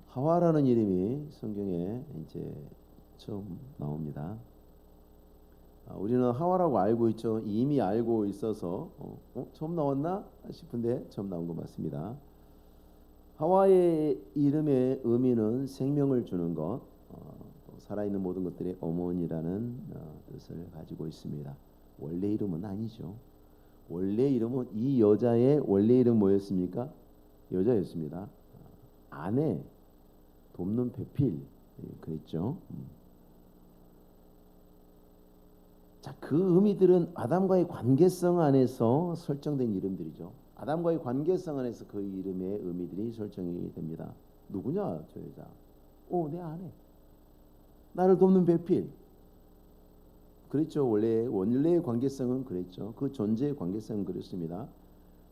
하와라는 이름이 성경에 이제 처음 나옵니다. 우리는 하와라고 알고 있죠. 이미 알고 있어서 처음 나왔나 싶은데 처음 나온 것 맞습니다. 하와의 이름의 의미는 생명을 주는 것, 또 살아있는 모든 것들의 어머니라는 뜻을 가지고 있습니다. 원래 이름은 아니죠. 원래 이름은 이 여자의 원래 이름 뭐였습니까? 여자였습니다. 아내, 돕는 배필, 그랬죠. 자, 그 의미들은 아담과의 관계성 안에서 설정된 이름들이죠. 아담과의 관계성 안에서 그 이름의 의미들이 설정이 됩니다. 누구냐, 저 여자? 내 아내. 나를 돕는 배필. 그랬죠. 원래의 관계성은 그랬죠. 그 존재의 관계성은 그렇습니다.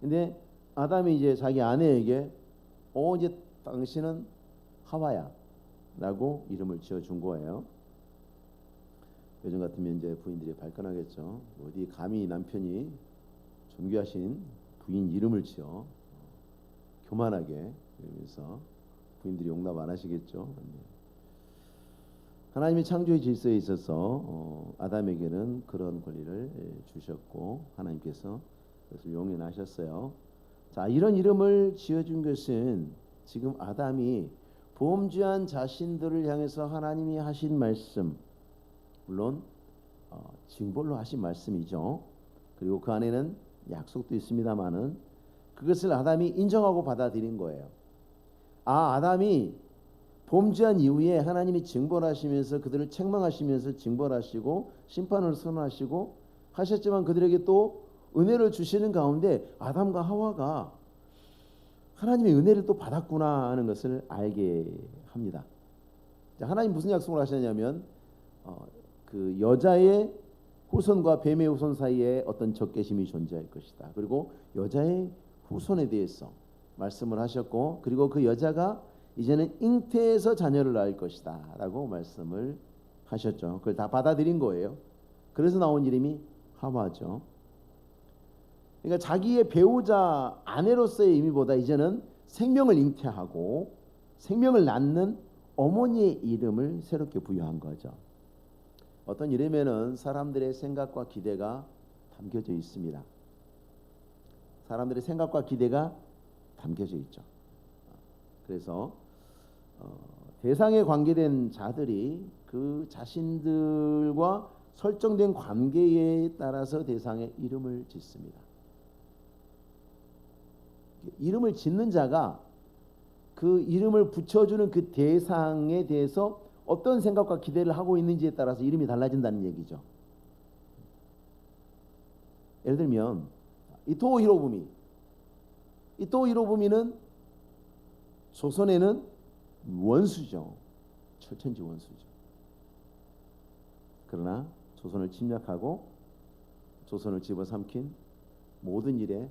근데 아담이 이제 자기 아내에게 이제 당신은 하와야라고 이름을 지어준 거예요. 요즘 같으면 이제 부인들이 발끈하겠죠. 어디 감히 남편이 존귀하신 부인 이름을 지어 교만하게 이러면서 부인들이 용납 안 하시겠죠. 하나님의 창조의 질서에 있어서 아담에게는 그런 권리를 주셨고 하나님께서 그것을 용인하셨어요. 자, 이런 이름을 지어준 것은 지금 아담이 범죄한 자신들을 향해서 하나님이 하신 말씀, 물론 징벌로 하신 말씀이죠. 그리고 그 안에는 약속도 있습니다만은 그것을 아담이 인정하고 받아들인 거예요. 아담이 범죄한 이후에 하나님이 징벌하시면서 그들을 책망하시면서 징벌하시고 심판을 선언하시고 하셨지만 그들에게 또 은혜를 주시는 가운데 아담과 하와가 하나님의 은혜를 또 받았구나 하는 것을 알게 합니다. 하나님 무슨 약속을 하셨냐면 그 여자의 후손과 뱀의 후손 사이에 어떤 적개심이 존재할 것이다. 그리고 여자의 후손에 대해서 말씀을 하셨고, 그리고 그 여자가 이제는 잉태해서 자녀를 낳을 것이다 라고 말씀을 하셨죠. 그걸 다 받아들인 거예요. 그래서 나온 이름이 하와죠. 그러니까 자기의 배우자 아내로서의 의미보다 이제는 생명을 잉태하고 생명을 낳는 어머니의 이름을 새롭게 부여한 거죠. 어떤 이름에는 사람들의 생각과 기대가 담겨져 있습니다. 사람들의 생각과 기대가 담겨져 있죠. 그래서 대상에 관계된 자들이 그 자신들과 설정된 관계에 따라서 대상에 이름을 짓습니다. 이름을 짓는 자가 그 이름을 붙여주는 그 대상에 대해서 어떤 생각과 기대를 하고 있는지에 따라서 이름이 달라진다는 얘기죠. 예를 들면 이토 히로부미는 조선에는 원수죠. 철천지 원수죠. 그러나 조선을 침략하고 조선을 집어삼킨 모든 일에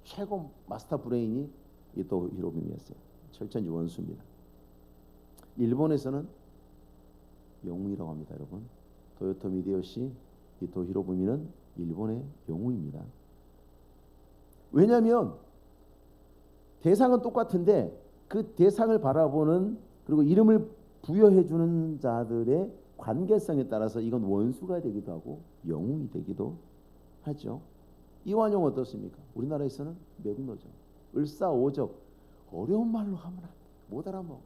최고 마스터 브레인이 이토 히로부미였어요. 철천지 원수입니다. 일본에서는 영웅이라고 합니다, 여러분. 도요토미 히데요시 이토 히로부미는 일본의 영웅입니다. 왜냐하면 대상은 똑같은데 그 대상을 바라보는 그리고 이름을 부여해주는 자들의 관계성에 따라서 이건 원수가 되기도 하고 영웅이 되기도 하죠. 이완용 어떻습니까? 우리나라에서는 매국노죠. 을사오적, 어려운 말로 하면 안 돼. 못 알아먹어.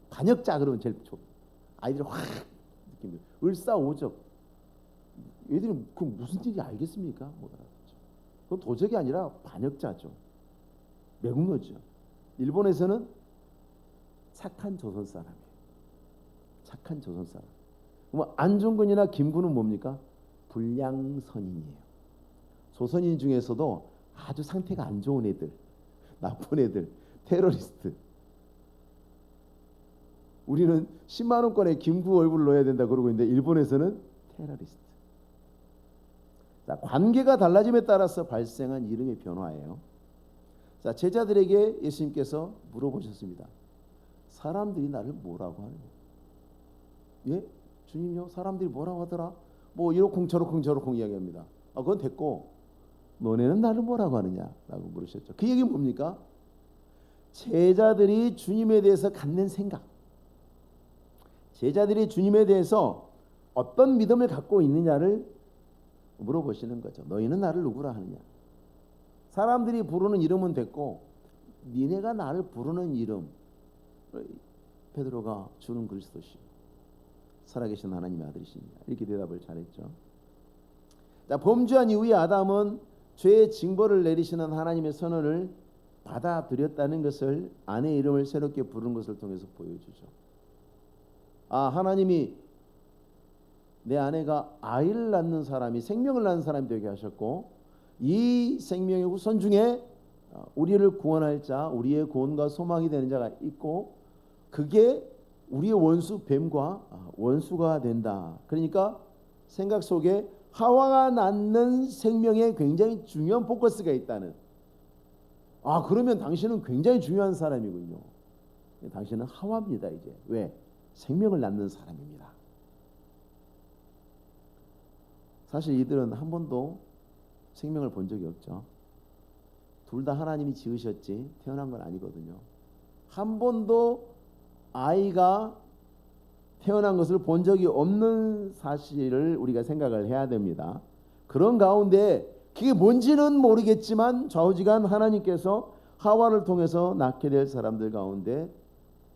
반역자 그러면 제일 좋아. 아이들이 확 느낍니다. 을사오적. 얘들이 그 무슨 뜻인지 알겠습니까? 못 알아듣죠. 그건 도적이 아니라 반역자죠. 매국노죠. 일본에서는 착한 조선 사람이에요. 착한 조선 사람. 그럼 안중근이나 김구는 뭡니까? 불량선인이에요. 조선인 중에서도 아주 상태가 안 좋은 애들, 나쁜 애들, 테러리스트. 우리는 10만 원권에 김구 얼굴을 넣어야 된다 그러고 있는데 일본에서는 테러리스트. 자, 관계가 달라짐에 따라서 발생한 이름의 변화예요. 자, 제자들에게 예수님께서 물어보셨습니다. 사람들이 나를 뭐라고 하느냐? 예? 주님요? 사람들이 뭐라고 하더라? 뭐 이러쿵 저러쿵 이야기합니다. 그건 됐고 너네는 나를 뭐라고 하느냐? 라고 물으셨죠. 그 얘기는 뭡니까? 제자들이 주님에 대해서 갖는 생각, 제자들이 주님에 대해서 어떤 믿음을 갖고 있느냐를 물어보시는 거죠. 너희는 나를 누구라 하느냐? 사람들이 부르는 이름은 됐고 니네가 나를 부르는 이름, 베드로가 주는 그리스도시요 살아계신 하나님의 아들이시냐, 이렇게 대답을 잘했죠. 자, 범죄한 이후에 아담은 죄의 징벌을 내리시는 하나님의 선언을 받아들였다는 것을 아내의 이름을 새롭게 부르는 것을 통해서 보여주죠. 하나님이 내 아내가 아이를 낳는 사람이, 생명을 낳는 사람이 되게 하셨고, 이 생명의 후손 중에 우리를 구원할 자, 우리의 구원과 소망이 되는 자가 있고, 그게 우리의 원수 뱀과 원수가 된다. 그러니까 생각 속에 하와가 낳는 생명에 굉장히 중요한 포커스가 있다는, 그러면 당신은 굉장히 중요한 사람이군요. 당신은 하와입니다. 이제 왜? 생명을 낳는 사람입니다. 사실 이들은 한 번도 생명을 본 적이 없죠. 둘 다 하나님이 지으셨지 태어난 건 아니거든요. 한 번도 아이가 태어난 것을 본 적이 없는 사실을 우리가 생각을 해야 됩니다. 그런 가운데 그게 뭔지는 모르겠지만 좌우지간 하나님께서 하와를 통해서 낳게 될 사람들 가운데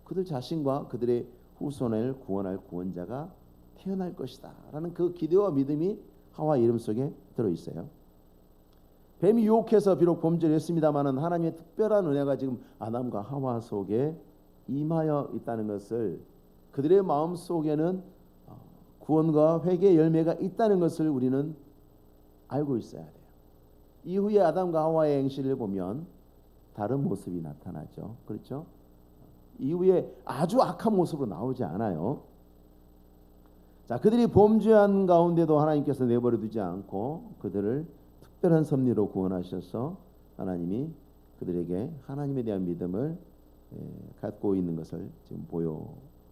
그들 자신과 그들의 후손을 구원할 구원자가 태어날 것이다 라는 그 기대와 믿음이 하와 이름 속에 들어있어요. 뱀이 유혹해서 비록 범죄를 했습니다마는 하나님의 특별한 은혜가 지금 아담과 하와 속에 임하여 있다는 것을, 그들의 마음 속에는 구원과 회개의 열매가 있다는 것을 우리는 알고 있어야 돼요. 이후에 아담과 하와의 행실을 보면 다른 모습이 나타나죠. 그렇죠? 이후에 아주 악한 모습으로 나오지 않아요. 자, 그들이 범죄한 가운데도 하나님께서 내버려 두지 않고 그들을 특별한 섭리로 구원하셔서 하나님이 그들에게 하나님에 대한 믿음을 갖고 있는 것을 지금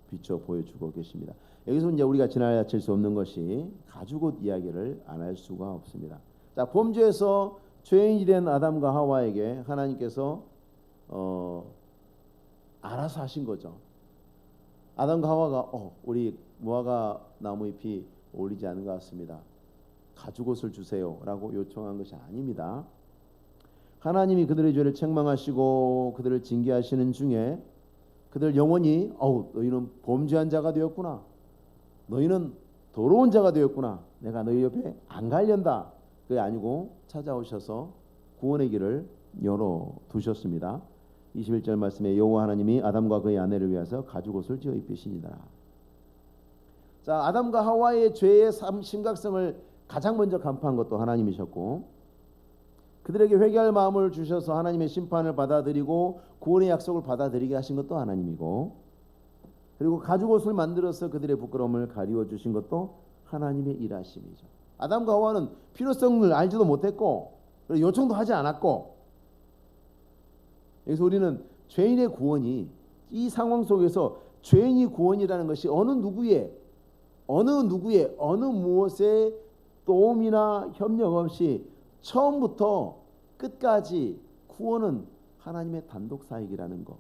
비춰 보여주고 계십니다. 여기서 이제 우리가 지나칠 수 없는 것이 가죽옷 이야기를 안 할 수가 없습니다. 자, 범죄에서 죄인이 된 아담과 하와에게 하나님께서 알아서 하신 거죠. 아담과 하와가 우리 무화과 나무 잎이 어울리지 않은 것 같습니다. 가죽옷을 주세요 라고 요청한 것이 아닙니다. 하나님이 그들의 죄를 책망하시고 그들을 징계하시는 중에 그들 영원히 너희는 범죄한 자가 되었구나, 너희는 더러운 자가 되었구나, 내가 너희 옆에 안 갈련다, 그게 아니고 찾아오셔서 구원의 길을 열어두셨습니다. 21절 말씀에 여호와 하나님이 아담과 그의 아내를 위하여 가죽옷을 지어 입히시니라. 자, 아담과 하와의 죄의 심각성을 가장 먼저 간파한 것도 하나님이셨고, 그들에게 회개할 마음을 주셔서 하나님의 심판을 받아들이고 구원의 약속을 받아들이게 하신 것도 하나님이고, 그리고 가죽옷을 만들어서 그들의 부끄러움을 가리워 주신 것도 하나님의 일하심이죠. 아담과 하와는 필요성을 알지도 못했고 요청도 하지 않았고, 그래서 우리는 죄인의 구원이, 이 상황 속에서 죄인이 구원이라는 것이 어느 누구의 어느 무엇의 도움이나 협력 없이 처음부터 끝까지 구원은 하나님의 단독 사역이라는 것,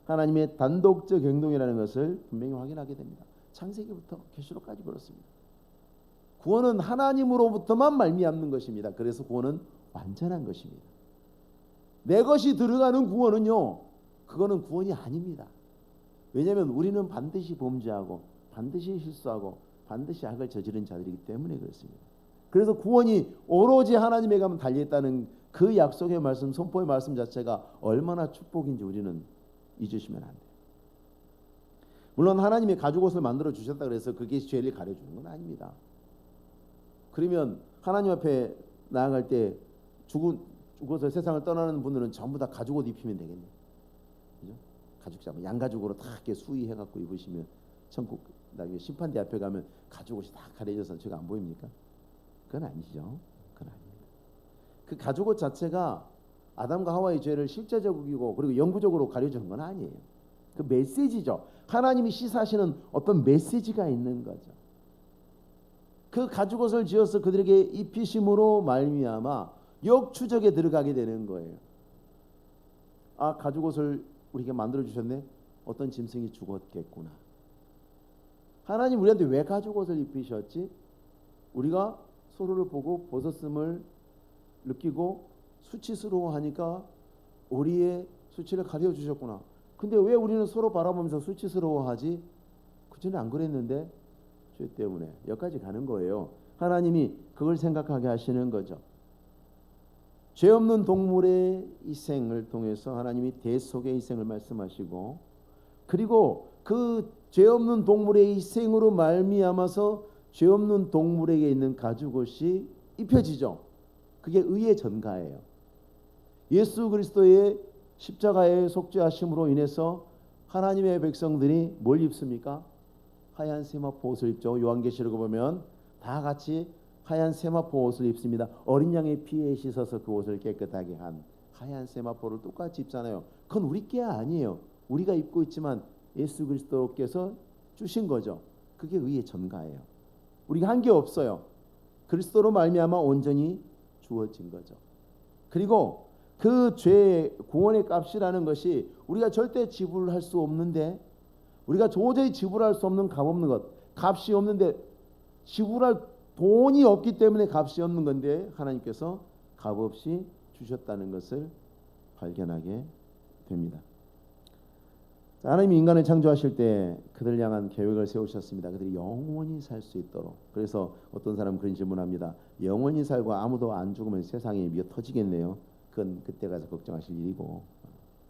하나님의 단독적 행동이라는 것을 분명히 확인하게 됩니다. 창세기부터 계시록까지 그렇습니다. 구원은 하나님으로부터만 말미암는 것입니다. 그래서 구원은 완전한 것입니다. 내 것이 들어가는 구원은요, 그거는 구원이 아닙니다. 왜냐하면 우리는 반드시 범죄하고 반드시 실수하고 반드시 악을 저지른 자들이기 때문에 그렇습니다. 그래서 구원이 오로지 하나님에게만 달려있다는 그 약속의 말씀, 선포의 말씀 자체가 얼마나 축복인지 우리는 잊으시면 안 돼요. 물론 하나님이 가죽옷을 만들어 주셨다 그래서 그게 죄를 가려주는 건 아닙니다. 그러면 하나님 앞에 나아갈 때 죽어서 세상을 떠나는 분들은 전부 다 가죽옷 입히면 되겠네요. 그죠? 가죽 양가죽으로 다 이렇게 수의해갖고 입으시면 천국 나중에 심판대 앞에 가면 가죽옷이 다 가려져서 제가 안 보입니까? 그건 아니죠. 그건 아닙니다. 그 가죽옷 자체가 아담과 하와의 죄를 실제적이고 그리고 영구적으로 가려주는 건 아니에요. 그 메시지죠. 하나님이 시사하시는 어떤 메시지가 있는 거죠. 그 가죽옷을 지어서 그들에게 입히심으로 말미암아 역추적에 들어가게 되는 거예요. 아, 가죽 옷을 우리에게 만들어 주셨네. 어떤 짐승이 죽었겠구나. 하나님 우리한테 왜 가죽 옷을 입히셨지? 우리가 서로를 보고 벗었음을 느끼고 수치스러워하니까 우리의 수치를 가려 주셨구나. 근데 왜 우리는 서로 바라보면서 수치스러워하지? 그전에 안 그랬는데. 죄 때문에 여기까지 가는 거예요. 하나님이 그걸 생각하게 하시는 거죠. 죄 없는 동물의 희생을 통해서 하나님이 대속의 희생을 말씀하시고, 그리고 그 죄 없는 동물의 희생으로 말미암아서 죄 없는 동물에게 있는 가죽옷이 입혀지죠. 그게 의의 전가예요. 예수 그리스도의 십자가의 속죄하심으로 인해서 하나님의 백성들이 뭘 입습니까? 하얀 세마포 옷을 입죠. 요한계시록을 보면 다 같이 하얀 세마포 옷을 입습니다. 어린 양의 피에 씻어서 그 옷을 깨끗하게 한 하얀 세마포를 똑같이 입잖아요. 그건 우리 게 아니에요. 우리가 입고 있지만 예수 그리스도께서 주신 거죠. 그게 의의 전가예요. 우리가 한 게 없어요. 그리스도로 말미암아 온전히 주어진 거죠. 그리고 그 죄의 구원의 값이라는 것이 우리가 절대 지불할 수 없는데, 우리가 도저히 지불할 수 없는 값없는 것, 값이 없는데, 지불할 돈이 없기 때문에 값이 없는 건데 하나님께서 값없이 주셨다는 것을 발견하게 됩니다. 하나님이 인간을 창조하실 때 그들 향한 계획을 세우셨습니다. 그들이 영원히 살 수 있도록. 그래서 어떤 사람은 그런 질문합니다. 영원히 살고 아무도 안 죽으면 세상이 미어 터지겠네요. 그건 그때 가서 걱정하실 일이고,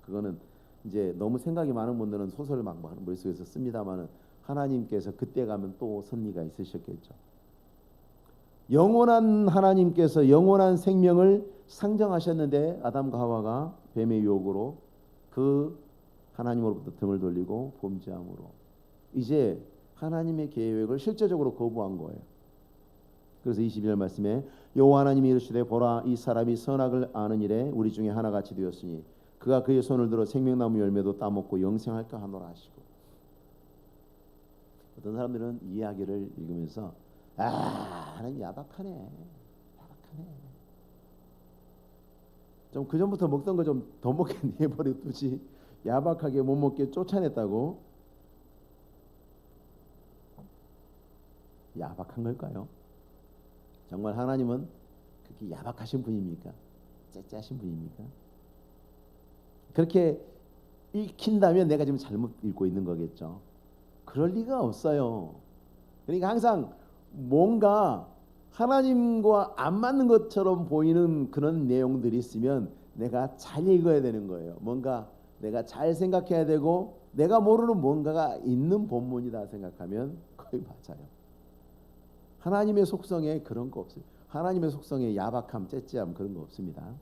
그거는 이제 너무 생각이 많은 분들은 소설을 막 머릿속에서 씁니다만은 하나님께서 그때 가면 또 섭리가 있으셨겠죠. 영원한 하나님께서 영원한 생명을 상정하셨는데 아담과 하와가 뱀의 유혹으로 그 하나님으로부터 등을 돌리고 범죄함으로 이제 하나님의 계획을 실제적으로 거부한 거예요. 그래서 22절 말씀에 여호와 하나님이 이르시되 보라 이 사람이 선악을 아는 일에 우리 중에 하나같이 되었으니 그가 그의 손을 들어 생명나무 열매도 따먹고 영생할까 하노라 하시고. 어떤 사람들은 이 이야기를 읽으면서 하나님 야박하네, 야박하네. 좀 그 전부터 먹던 거 좀 더 먹게 내버려 두지. 야박하게 못 먹게 쫓아냈다고. 야박한 걸까요? 정말 하나님은 그렇게 야박하신 분입니까? 째째하신 분입니까? 그렇게 읽힌다면 내가 지금 잘못 읽고 있는 거겠죠. 그럴 리가 없어요. 그러니까 항상 뭔가 하나님과 안 맞는 것처럼 보이는 그런 내용들이 있으면 내가 잘 읽어야 되는 거예요. 뭔가 내가 잘 생각해야 되고 내가 모르는 뭔가가 있는 본문이다 생각하면 거의 맞아요. 하나님의 속성에 그런 거 없어요. 하나님의 속성에 야박함, 째째함 그런 거 없습니다.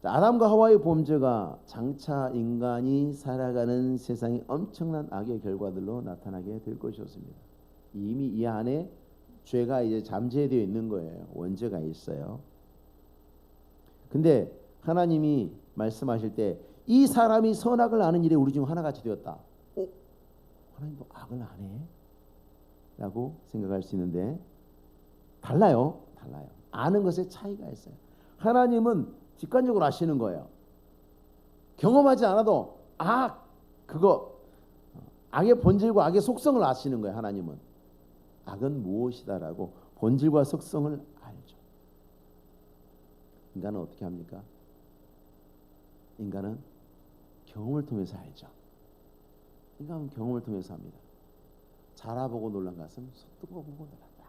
아담과 하와의 범죄가 장차 인간이 살아가는 세상이 엄청난 악의 결과들로 나타나게 될 것이었습니다. 이미 이 안에 죄가 이제 잠재되어 있는 거예요. 원죄가 있어요. 근데 하나님이 말씀하실 때 이 사람이 선악을 아는 일에 우리 중 하나같이 되었다. 하나님도 악을 안 해? 라고 생각할 수 있는데 달라요. 달라요. 아는 것에 차이가 있어요. 하나님은 직관적으로 아시는 거예요. 경험하지 않아도 그거 악의 본질과 악의 속성을 아시는 거예요. 하나님은 악은 무엇이다라고 본질과 속성을 알죠. 인간은 어떻게 합니까? 인간은 경험을 통해서 알죠. 인간은 경험을 통해서 합니다. 자라보고 놀란 것은 솥뚜껑 보고 놀란다.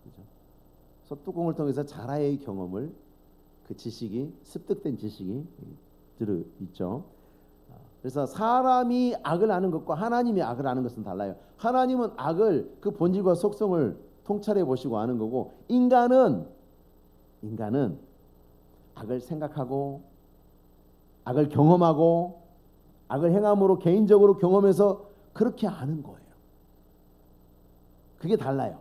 그죠? 솥뚜껑을 통해서 자라의 경험을, 그 지식이 습득된 지식이 들어 있죠. 그래서 사람이 악을 아는 것과 하나님이 악을 아는 것은 달라요. 하나님은 악을 그 본질과 속성을 통찰해 보시고 아는 거고, 인간은 악을 생각하고 악을 경험하고 악을 행함으로 개인적으로 경험해서 그렇게 아는 거예요. 그게 달라요.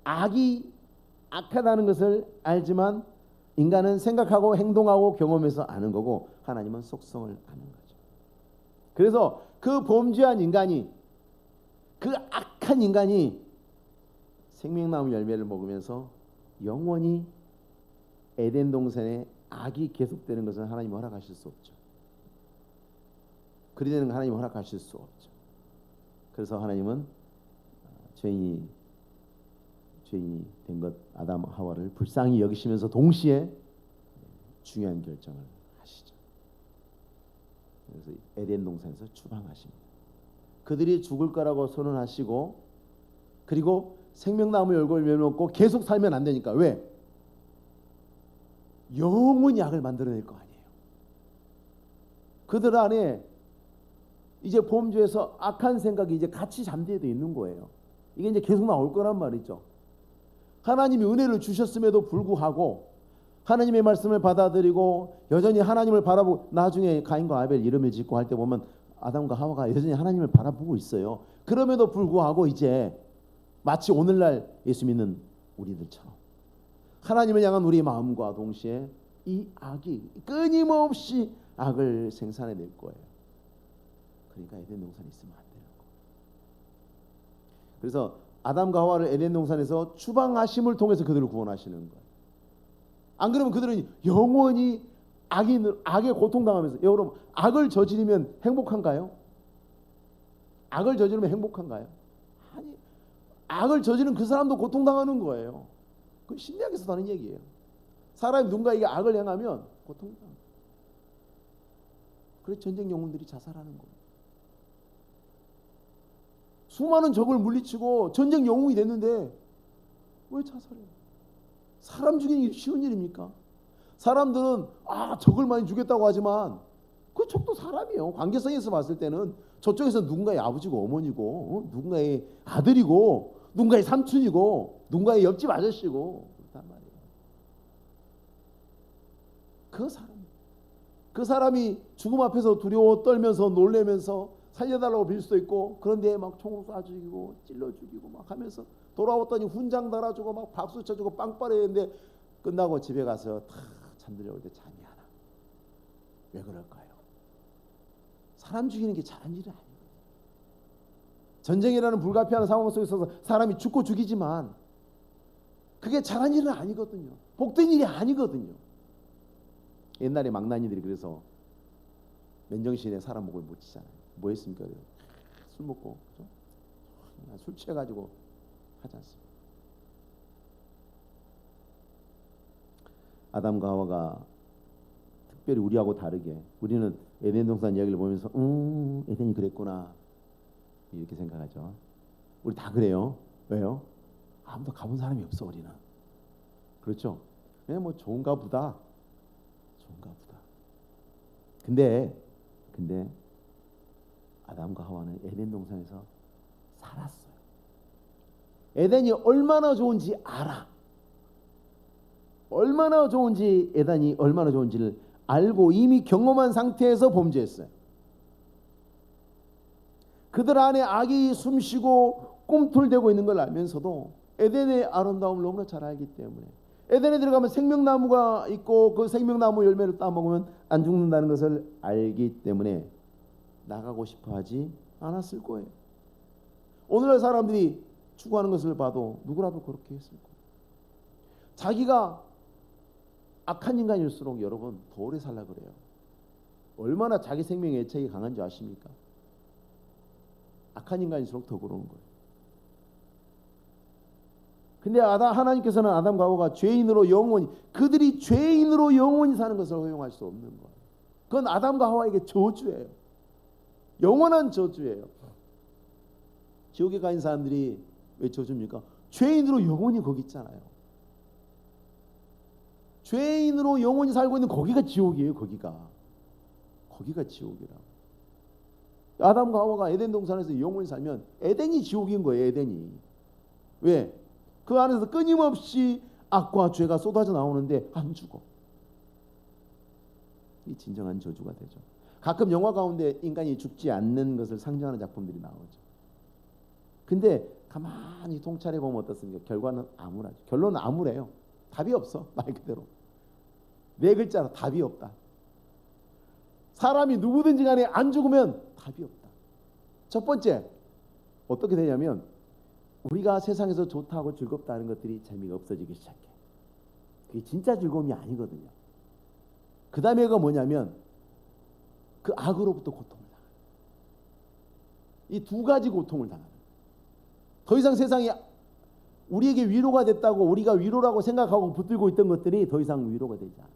악이 악하다는 것을 알지만 인간은 생각하고 행동하고 경험해서 아는 거고, 하나님은 속성을 아는 거죠. 그래서 그 범죄한 인간이, 그 악한 인간이 생명나무 열매를 먹으면서 영원히 에덴 동산의 악이 계속되는 것은 하나님 허락하실 수 없죠. 그리 되는 거 하나님 허락하실 수 없죠. 그래서 하나님은 죄인이 된 것 아담 하와를 불쌍히 여기시면서 동시에 중요한 결정을 하시죠. 그래서 에덴 동산에서 추방하십니다. 그들이 죽을 거라고 선언하시고, 그리고 생명나무 열매 먹고 계속 살면 안 되니까. 왜? 영원히 악을 만들어낼 거 아니에요. 그들 안에 이제 범죄에서 악한 생각이 이제 같이 잠재되어 있는 거예요. 이게 이제 계속 나올 거란 말이죠. 하나님이 은혜를 주셨음에도 불구하고 하나님의 말씀을 받아들이고 여전히 하나님을 바라보고, 나중에 가인과 아벨 이름을 짓고 할 때 보면 아담과 하와가 여전히 하나님을 바라보고 있어요. 그럼에도 불구하고 이제 마치 오늘날 예수 믿는 우리들처럼 하나님을 향한 우리의 마음과 동시에 이 악이 끊임없이 악을 생산해낼 거예요. 그러니까 에덴 동산에 있으면 안 되는 거예요. 그래서 아담과 하와를 에덴 동산에서 추방하심을 통해서 그들을 구원하시는 거예요. 안 그러면 그들은 영원히 악에 고통당하면서, 여러분, 악을 저지르면 행복한가요? 악을 저지르면 행복한가요? 아니, 악을 저지른 그 사람도 고통당하는 거예요. 그 심리학에서 하는 얘기예요. 사람이 누군가에게 악을 행하면 고통당해요. 그래서 전쟁 영웅들이 자살하는 거예요. 수많은 적을 물리치고 전쟁 영웅이 됐는데 왜 자살해요? 사람 죽이는 게 쉬운 일입니까? 사람들은 적을 많이 죽였다고 하지만 그 적도 사람이에요. 관계성에서 봤을 때는 저쪽에서 누군가의 아버지고 어머니고, 누군가의 아들이고, 누군가의 삼촌이고, 누군가의 옆집 아저씨고 그렇단 말이에요. 그 사람이 죽음 앞에서 두려워 떨면서 놀래면서 살려달라고 빌 수도 있고, 그런데 막 총으로 쏴 죽이고 찔러 죽이고 막 하면서 돌아왔더니 훈장 달아주고 막 박수 쳐주고 빵빠레는데 끝나고 집에 가서 다 잠들려올 때 잠이 안 와. 왜 그럴까요? 사람 죽이는 게 잘한 일이 아니에요. 전쟁이라는 불가피한 상황 속에 있어서 사람이 죽고 죽이지만 그게 잘한 일은 아니거든요. 복된 일이 아니거든요. 옛날에 망나니들이 그래서 맨정신에 사람 목을 못 치잖아요. 뭐 했습니까? 술 먹고, 그렇죠? 술 취해가지고 하지 않습니까? 아담과 하와가 특별히 우리하고 다르게, 우리는 에덴 동산 이야기를 보면서 에덴이 그랬구나 이렇게 생각하죠. 우리 다 그래요. 왜요? 아무도 가본 사람이 없어, 우리는. 그렇죠? 그냥 뭐 좋은가 보다. 근데 아담과 하와는 에덴 동산에서 살았어요. 에덴이 얼마나 좋은지 알아. 얼마나 좋은지, 에덴이 얼마나 좋은지를 알고 이미 경험한 상태에서 범죄했어요. 그들 안에 악이 숨쉬고 꿈틀대고 있는 걸 알면서도 에덴의 아름다움을 너무나 잘 알기 때문에, 에덴에 들어가면 생명나무가 있고 그 생명나무 열매를 따먹으면 안 죽는다는 것을 알기 때문에 나가고 싶어 하지 않았을 거예요. 오늘날 사람들이 추구하는 것을 봐도 누구라도 그렇게 했을 거예요. 자기가 악한 인간일수록 여러분 더 오래 살라 그래요. 얼마나 자기 생명에 애착이 강한지 아십니까? 악한 인간일수록 더 그런 거예요. 근데 하나님께서는 아담과 하와가 죄인으로 영원히, 그들이 죄인으로 영원히 사는 것을 허용할 수 없는 거예요. 그건 아담과 하와에게 저주예요. 영원한 저주예요. 지옥에 가 있는 사람들이 왜 저주입니까? 죄인으로 영원히 거기 있잖아요. 죄인으로 영원히 살고 있는 거기가 지옥이에요. 거기가 지옥이라고. 아담과 하와가 에덴 동산에서 영원히 살면 에덴이 지옥인 거예요. 에덴이. 왜? 그 안에서 끊임없이 악과 죄가 쏟아져 나오는데 안 죽어. 이 진정한 저주가 되죠. 가끔 영화 가운데 인간이 죽지 않는 것을 상징하는 작품들이 나오죠. 근데 가만히 통찰해 보면 어떻습니까? 결과는 암울하죠. 결론은 암울해요. 답이 없어. 말 그대로. 네 글자로 답이 없다. 사람이 누구든지 간에 안 죽으면 답이 없다. 첫 번째, 어떻게 되냐면 우리가 세상에서 좋다고 즐겁다는 것들이 재미가 없어지기 시작해. 그게 진짜 즐거움이 아니거든요. 그 다음에가 뭐냐면 그 악으로부터 고통을 당하는, 이 두 가지 고통을 당하는. 더 이상 세상이 우리에게 위로가 됐다고 우리가 위로라고 생각하고 붙들고 있던 것들이 더 이상 위로가 되지 않아.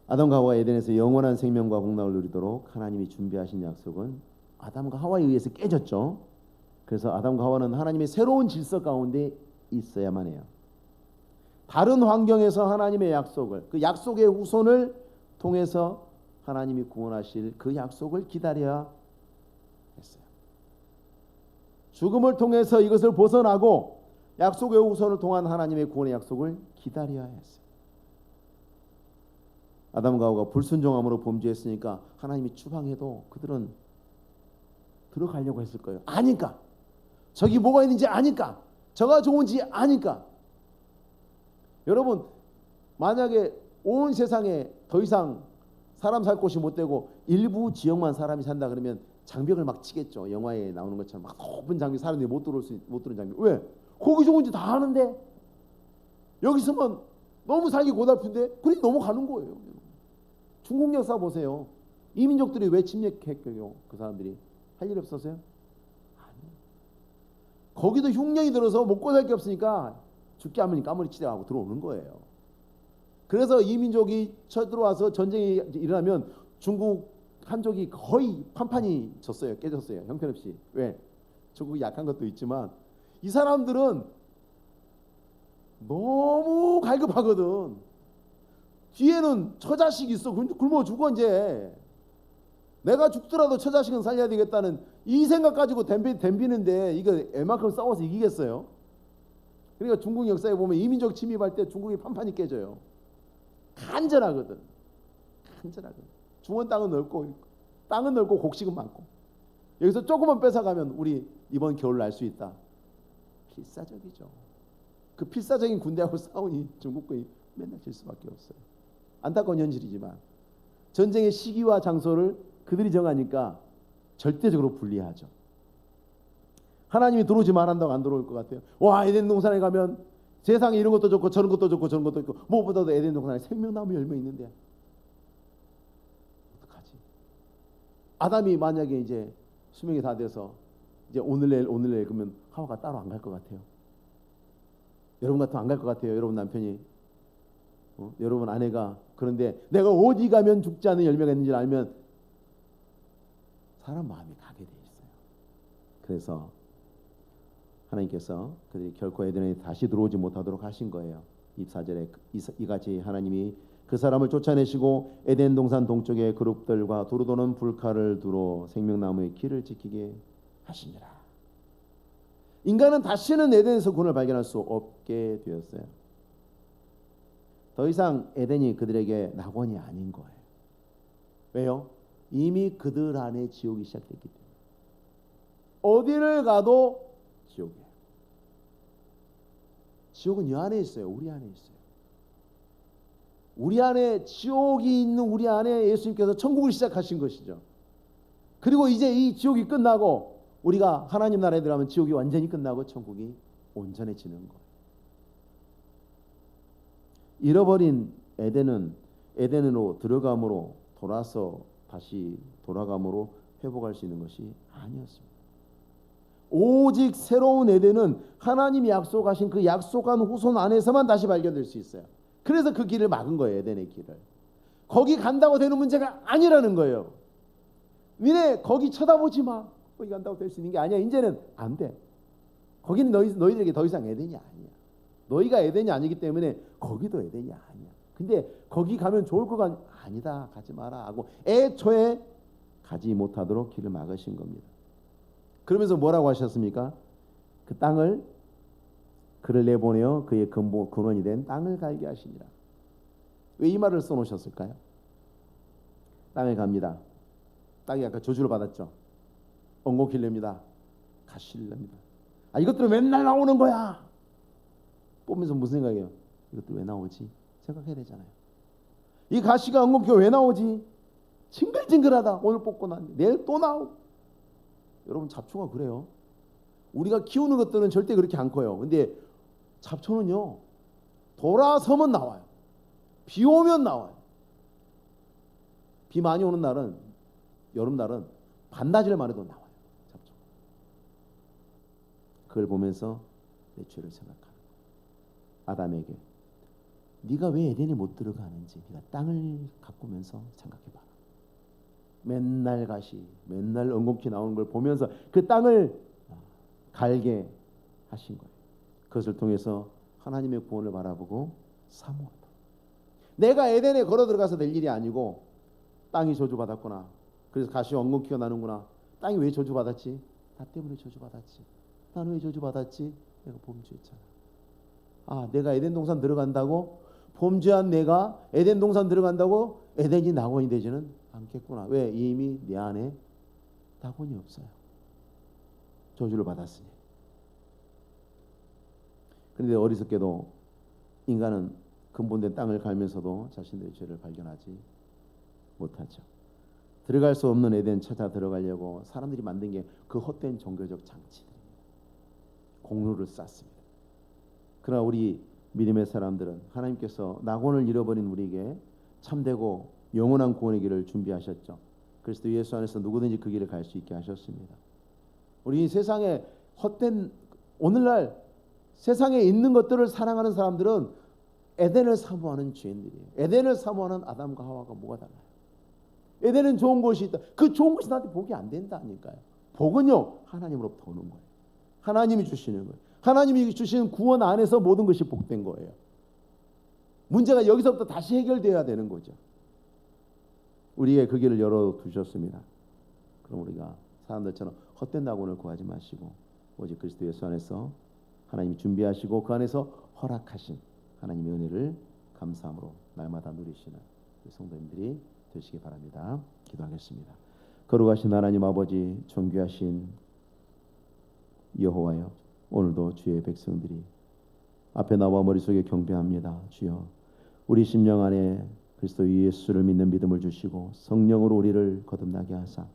아담과 하와가 에덴에서 영원한 생명과 공락을 누리도록 하나님이 준비하신 약속은 아담과 하와에 의해서 깨졌죠. 그래서 아담과 하와는 하나님의 새로운 질서 가운데 있어야만 해요. 다른 환경에서 하나님의 약속을, 그 약속의 후손을 통해서 하나님이 구원하실 그 약속을 기다려야 했어요. 죽음을 통해서 이것을 벗어나고 약속의 후손을 통한 하나님의 구원의 약속을 기다려야 했어요. 아담과 하와가 불순종함으로 범죄했으니까 하나님이 추방해도 그들은 들어가려고 했을 거예요. 아니까. 저기 뭐가 있는지 아니까. 저가 좋은지 아니까. 여러분, 만약에 온 세상에 더 이상 사람 살 곳이 못 되고 일부 지역만 사람이 산다 그러면 장벽을 막 치겠죠. 영화에 나오는 것처럼 막 높은 장벽, 사람들이 못 들어오는 장벽. 왜? 거기 좋은지 다 아는데 여기서만 너무 살기 고달픈데 그래 넘어가는 거예요. 중국 역사 보세요. 이민족들이 왜 침략했겠요? 그 사람들이 할 일 없었어요? 아니요. 거기도 흉년이 들어서 먹고 살 게 없으니까 죽게 하면 까무리 치대하고 들어오는 거예요. 그래서 이민족이 쳐들어와서 전쟁이 일어나면 중국 한족이 거의 판판이 졌어요. 깨졌어요. 형편없이. 왜? 중국이 약한 것도 있지만 이 사람들은 너무 갈급하거든. 뒤에는 처자식이 있어. 굶어 죽어 이제. 내가 죽더라도 처자식은 살려야 되겠다는 이 생각 가지고 덤비는데 이거 애만큼 싸워서 이기겠어요? 그러니까 중국 역사에 보면 이민족 침입할 때 중국이 판판이 깨져요. 간절하거든. 간절하거든. 중원 땅은 넓고 곡식은 많고 여기서 조금만 뺏어가면 우리 이번 겨울 날 수 있다. 필사적이죠. 그 필사적인 군대하고 싸우니 중국군이 맨날 질 수밖에 없어요. 안타까운 현실이지만 전쟁의 시기와 장소를 그들이 정하니까 절대적으로 불리하죠. 하나님이 들어오지 말한다고 안 들어올 것 같아요. 와, 에덴 동산에 가면 세상에 이런 것도 좋고 저런 것도 좋고 저런 것도 있고 무엇보다도 에덴 동산에 생명나무 열매 있는데 어떡하지? 아담이 만약에 이제 수명이 다 돼서 이제 오늘 내일 그러면 하와가 따로 안 갈 것 같아요. 여러분 같으면 안 갈 것 같아요. 여러분 남편이 여러분 아내가. 그런데 내가 어디 가면 죽지 않는 열매가 있는지 알면 사람 마음이 가게 돼 있어요. 그래서 하나님께서 그들이 결코 에덴에 다시 들어오지 못하도록 하신 거예요. 24절에 이같이 하나님이 그 사람을 쫓아내시고 에덴 동산 동쪽의 그룹들과 두루 도는 불칼을 두로 생명나무의 길을 지키게 하시니라. 인간은 다시는 에덴에서 구원을 발견할 수 없게 되었어요. 더 이상 에덴이 그들에게 낙원이 아닌 거예요. 왜요? 이미 그들 안에 지옥이 시작됐기 때문에. 어디를 가도 지옥이에요. 지옥은 이 안에 있어요. 우리 안에 있어요. 우리 안에 지옥이 있는 우리 안에 예수님께서 천국을 시작하신 것이죠. 그리고 이제 이 지옥이 끝나고 우리가 하나님 나라에 들어가면 지옥이 완전히 끝나고 천국이 온전해지는 거예요. 잃어버린 에덴으로 들어감으로 돌아서 다시 돌아감으로 회복할 수 있는 것이 아니었습니다. 오직 새로운 에덴은 하나님이 약속하신 그 약속한 후손 안에서만 다시 발견될 수 있어요. 그래서 그 길을 막은 거예요. 에덴의 길을. 거기 간다고 되는 문제가 아니라는 거예요. 니네 거기 쳐다보지 마. 거기 간다고 될 수 있는 게 아니야. 이제는 안 돼. 거기는 너희들에게 더 이상 에덴이 아니야. 너희가 에덴이 아니기 때문에 거기도 에덴이 아니야. 근데 거기 가면 좋을 거가 아니다. 가지 마라 하고 애초에 가지 못하도록 길을 막으신 겁니다. 그러면서 뭐라고 하셨습니까? 그 땅을 그를 내보내어 그의 근원이 된 땅을 갈게 하시니라. 왜 이 말을 써놓으셨을까요? 땅을 갑니다. 땅이 아까 저주를 받았죠. 엉겅퀴렵니다. 가실랍니다. 이것들은 맨날 나오는 거야. 보면서 무슨 생각이에요? 이것들 왜 나오지? 생각해야 되잖아요. 이 가시가 엉겅퀴가 왜 나오지? 징글징글하다. 오늘 뽑고 난 내일 또 나오고. 여러분 잡초가 그래요. 우리가 키우는 것들은 절대 그렇게 안 커요. 근데 잡초는요, 돌아서면 나와요. 비 오면 나와요. 비 많이 오는 날은, 여름날은 반나절만 해도 나와요. 잡초. 그걸 보면서 내 죄를 생각하는 거예요. 아담에게 네가 왜 에덴에 못 들어가는지 네가 땅을 가꾸면서 생각해봐라. 맨날 가시, 맨날 엉겅퀴 나오는 걸 보면서 그 땅을 갈게 하신 거예요. 그것을 통해서 하나님의 구원을 바라보고 사모하다. 내가 에덴에 걸어 들어가서 될 일이 아니고 땅이 저주받았구나. 그래서 가시 엉겅퀴가 나는구나. 땅이 왜 저주받았지? 나 때문에 저주받았지. 나는 왜 저주받았지? 내가 범죄했잖아. 아, 내가 에덴 동산 들어간다고 범죄한 내가 에덴 동산 들어간다고 에덴이 낙원이 되지는 않겠구나. 왜? 이미 내 안에 낙원이 없어요. 저주를 받았으니. 그런데 어리석게도 인간은 근본된 땅을 갈면서도 자신들의 죄를 발견하지 못하죠. 들어갈 수 없는 에덴 찾아 들어가려고 사람들이 만든 게 그 헛된 종교적 장치들입니다. 공로를 쌓습니다. 그러나 우리 믿음의 사람들은 하나님께서 낙원을 잃어버린 우리에게 참되고 영원한 구원의 길을 준비하셨죠. 그리스도 예수 안에서 누구든지 그 길을 갈 수 있게 하셨습니다. 우리 세상에 헛된, 오늘날 세상에 있는 것들을 사랑하는 사람들은 에덴을 사모하는 죄인들이에요. 에덴을 사모하는 아담과 하와가 뭐가 달라요? 에덴은 좋은 곳이 있다. 그 좋은 것이 나한테 복이 안 된다니까요. 복은요, 하나님으로부터 오는 거예요. 하나님이 주시는 거예요. 하나님이 주시는 구원 안에서 모든 것이 복된 거예요. 문제가 여기서부터 다시 해결되어야 되는 거죠. 우리에게 그 길을 열어두셨습니다. 그럼 우리가 사람들처럼 헛된 낙원을 구하지 마시고 오직 그리스도 예수 안에서 하나님이 준비하시고 그 안에서 허락하신 하나님의 은혜를 감사함으로 날마다 누리시는 성도님들이 되시기 바랍니다. 기도하겠습니다. 거룩하신 하나님 아버지, 존귀하신 여호와여, 오늘도 주의 백성들이 앞에 나와 머릿속에 경배합니다. 주여, 우리 심령 안에 그리스도 예수를 믿는 믿음을 주시고 성령으로 우리를 거듭나게 하사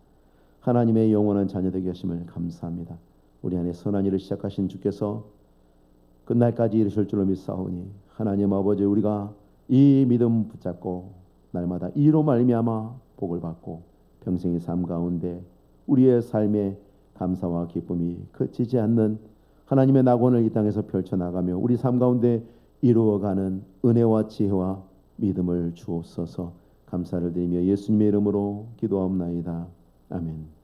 하나님의 영원한 자녀되게 하심을 감사합니다. 우리 안에 선한 일을 시작하신 주께서 끝날까지 이르실 줄로 믿사오니 하나님 아버지, 우리가 이 믿음 붙잡고 날마다 이로 말미암아 복을 받고 평생의 삶 가운데 우리의 삶에 감사와 기쁨이 그치지 않는 하나님의 낙원을 이 땅에서 펼쳐나가며 우리 삶 가운데 이루어가는 은혜와 지혜와 믿음을 주옵소서. 감사를 드리며 예수님의 이름으로 기도하옵나이다. 아멘.